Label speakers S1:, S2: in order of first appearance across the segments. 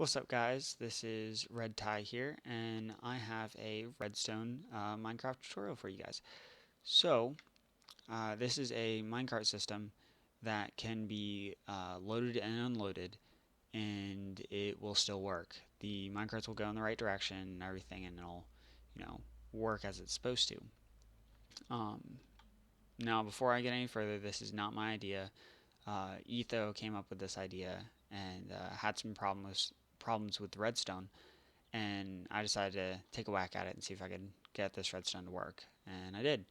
S1: What's up, guys? This is Red Tie here, and I have a redstone Minecraft tutorial for you guys. This is a minecart system that can be loaded and unloaded, and it will still work. The minecarts will go in the right direction and everything, and it'll, you know, work as it's supposed to. Um, Now, before I get any further, this is not my idea. Etho came up with this idea and had some problems with redstone, and I decided to take a whack at it and see if I could get this redstone to work, and I did.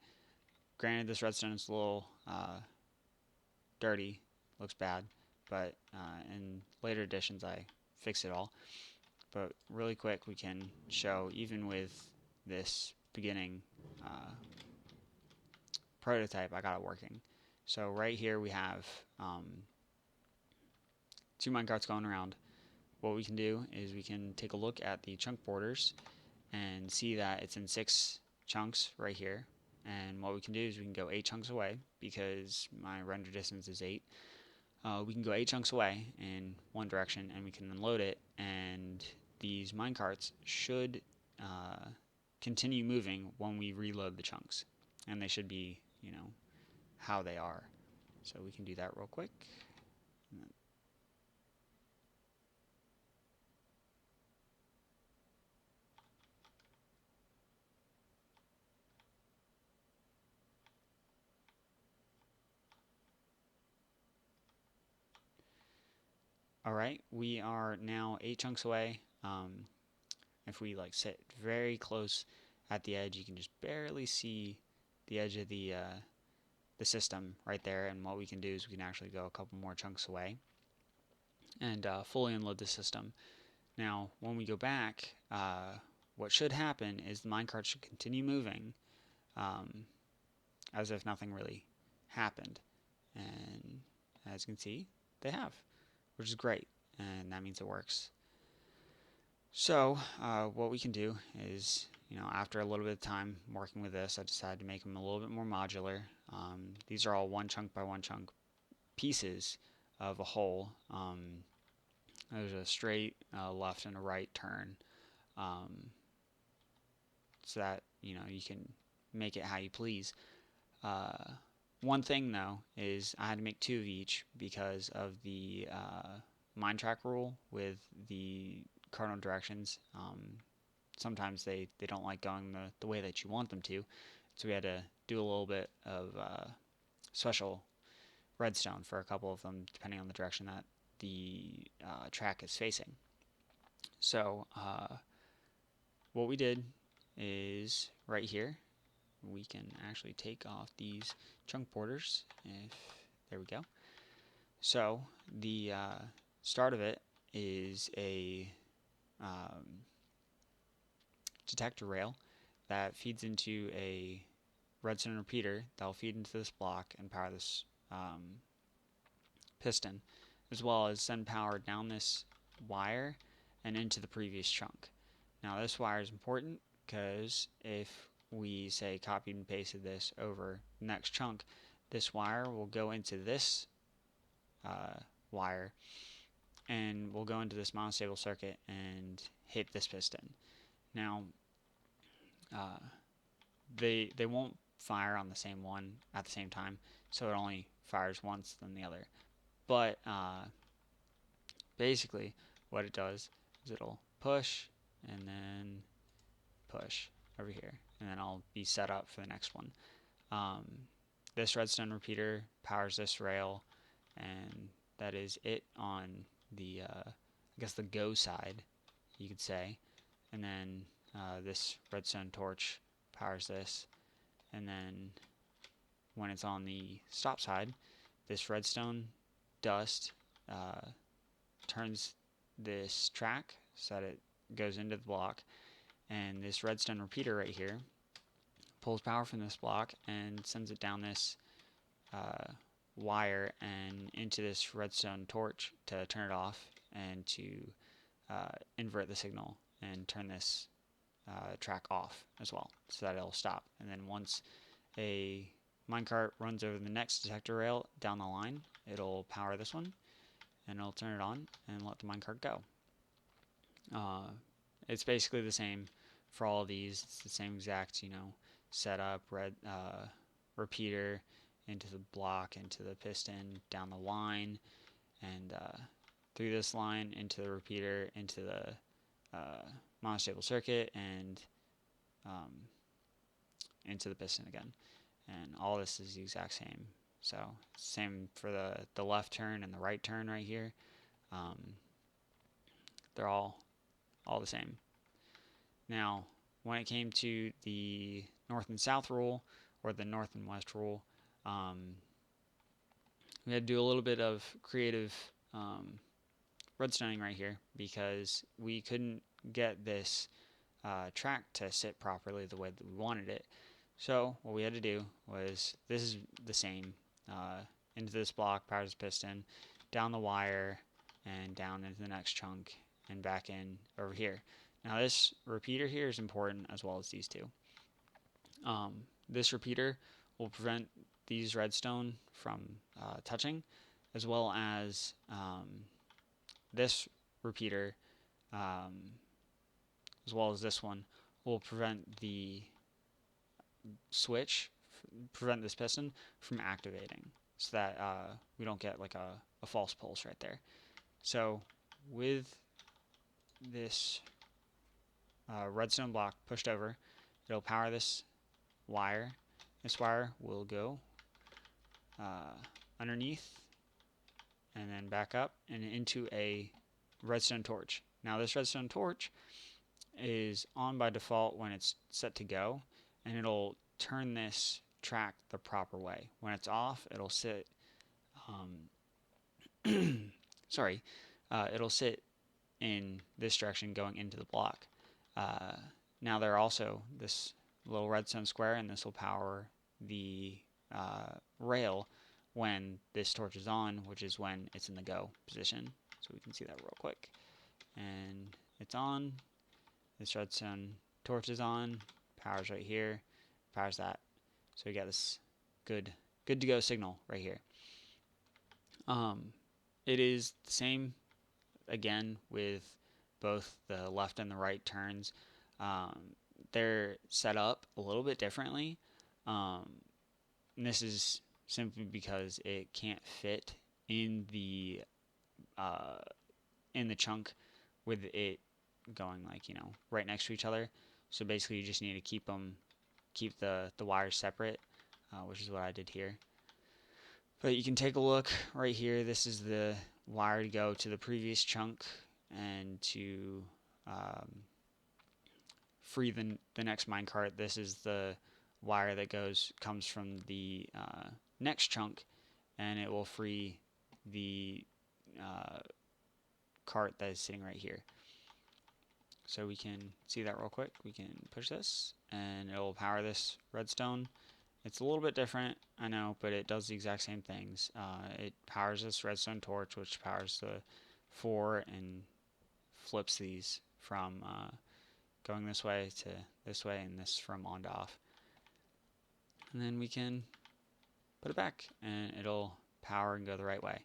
S1: Granted, this redstone is a little dirty, looks bad, but in later editions I fixed it all. But really quick, we can show, even with this beginning prototype, I got it working. So right here we have two minecarts going around. What we can do is we can take a look at the chunk borders and see that it's in 6 chunks right here. And what we can do is we can go 8 chunks away because my render distance is 8. We can go 8 chunks away in one direction and we can unload it, and these minecarts should continue moving when we reload the chunks, and they should be, how they are. So we can do that real quick. Alright, we are now 8 chunks away. If we sit very close at the edge, you can just barely see the edge of the system right there. And what we can do is we can actually go a couple more chunks away and fully unload the system. Now, when we go back, what should happen is the minecart should continue moving as if nothing really happened. And as you can see, they have, which is great, and that means it works. So what we can do is, after a little bit of time working with this, I decided to make them a little bit more modular. These are all 1 chunk by 1 chunk pieces of a whole. There's a straight left and a right turn, so that you can make it how you please. One thing though is I had to make 2 of each because of the mine track rule with the cardinal directions. Sometimes they don't like going the way that you want them to, so we had to do a little bit of special redstone for a couple of them depending on the direction that the track is facing. So what we did is right here we can actually take off these chunk borders. There we go. So the start of it is a detector rail that feeds into a redstone repeater that will feed into this block and power this piston, as well as send power down this wire and into the previous chunk. Now this wire is important because if we say copied and pasted this over the next chunk, this wire will go into this wire and will go into this monostable circuit and hit this piston. Now they won't fire on the same one at the same time, so it only fires once then the other. But basically what it does is it'll push and then push over here, and then I'll be set up for the next one. This redstone repeater powers this rail, and that is it on the I guess the go side, you could say. And then this redstone torch powers this, and then when it's on the stop side, this redstone dust turns this track so that it goes into the block, and this redstone repeater right here pulls power from this block and sends it down this wire and into this redstone torch to turn it off and to invert the signal and turn this track off as well so that it'll stop. And then once a minecart runs over the next detector rail down the line, it'll power this one and it'll turn it on and let the minecart go. Uh, it's basically the same for all of these. It's the same exact, setup, repeater into the block, into the piston, down the line, and through this line into the repeater, into the monostable circuit, and um, into the piston again. And all this is the exact same. So same for the left turn and the right turn right here. Um, they're all the same. Now, when it came to the north and south rule, or the north and west rule, we had to do a little bit of creative redstoning right here because we couldn't get this track to sit properly the way that we wanted it. So what we had to do was, this is the same, into this block, powers piston, down the wire, and down into the next chunk, and back in over here. Now this repeater here is important as well as these two. This repeater will prevent these redstone from touching, as well as this repeater, as well as this one, will prevent the switch, prevent this piston from activating, so that we don't get like a false pulse right there. So with this redstone block pushed over, it'll power this wire. This wire will go underneath and then back up and into a redstone torch. Now this redstone torch is on by default when it's set to go, and it'll turn this track the proper way. When it's off, it'll sit it'll sit in this direction going into the block. Now there are also this little redstone square, and this will power the rail when this torch is on, which is when it's in the go position. So we can see that real quick. And it's on. This redstone torch is on. Powers right here. Powers that. So we got this good to go signal right here. It is the same again with both the left and the right turns. They're set up a little bit differently. And this is simply because it can't fit in the chunk with it going right next to each other. So basically you just need to keep the wires separate, which is what I did here. But you can take a look right here. This is the wire to go to the previous chunk and to free the next minecart. This is the wire that comes from the next chunk, and it will free the cart that is sitting right here. So we can see that real quick. We can push this, and it will power this redstone. It's a little bit different, I know, but it does the exact same things. It powers this redstone torch, which powers the 4 and flips these from going this way to this way, and this from on to off. And then we can put it back, and it'll power and go the right way.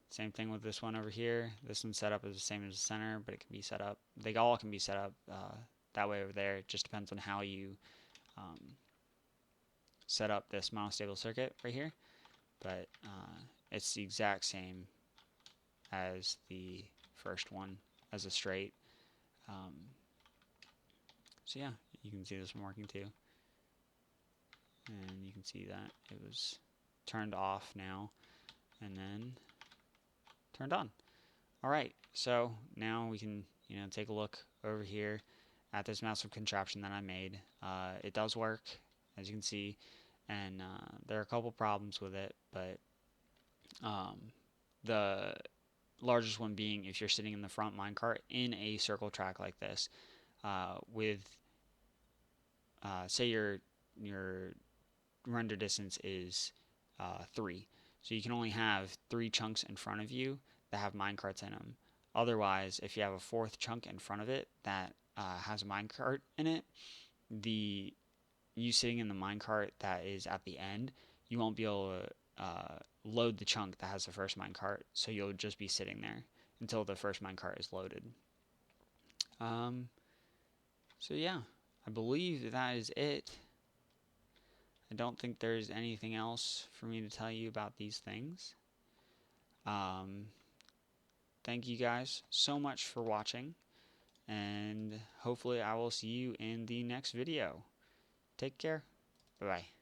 S1: Same thing with this one over here. This one's set up as the same as the center, but it can be set up. They all can be set up that way over there. It just depends on how you set up this monostable circuit right here. But it's the exact same as the first one as a straight. So yeah, you can see this one working too. And you can see that it was turned off now and then turned on. Alright, so now we can take a look over here at this massive contraption that I made. It does work, as you can see, and there are a couple problems with it, but the largest one being if you're sitting in the front minecart in a circle track like this, with say your render distance is 3, so you can only have 3 chunks in front of you that have minecarts in them. Otherwise, if you have a 4th chunk in front of it that has a minecart in it, you sitting in the minecart that is at the end, you won't be able to load the chunk that has the first minecart, so you'll just be sitting there until the first minecart is loaded. So yeah, I believe that is it. I don't think there's anything else for me to tell you about these things. Um, Thank you guys so much for watching, and hopefully I will see you in the next video. Take care. Bye-bye.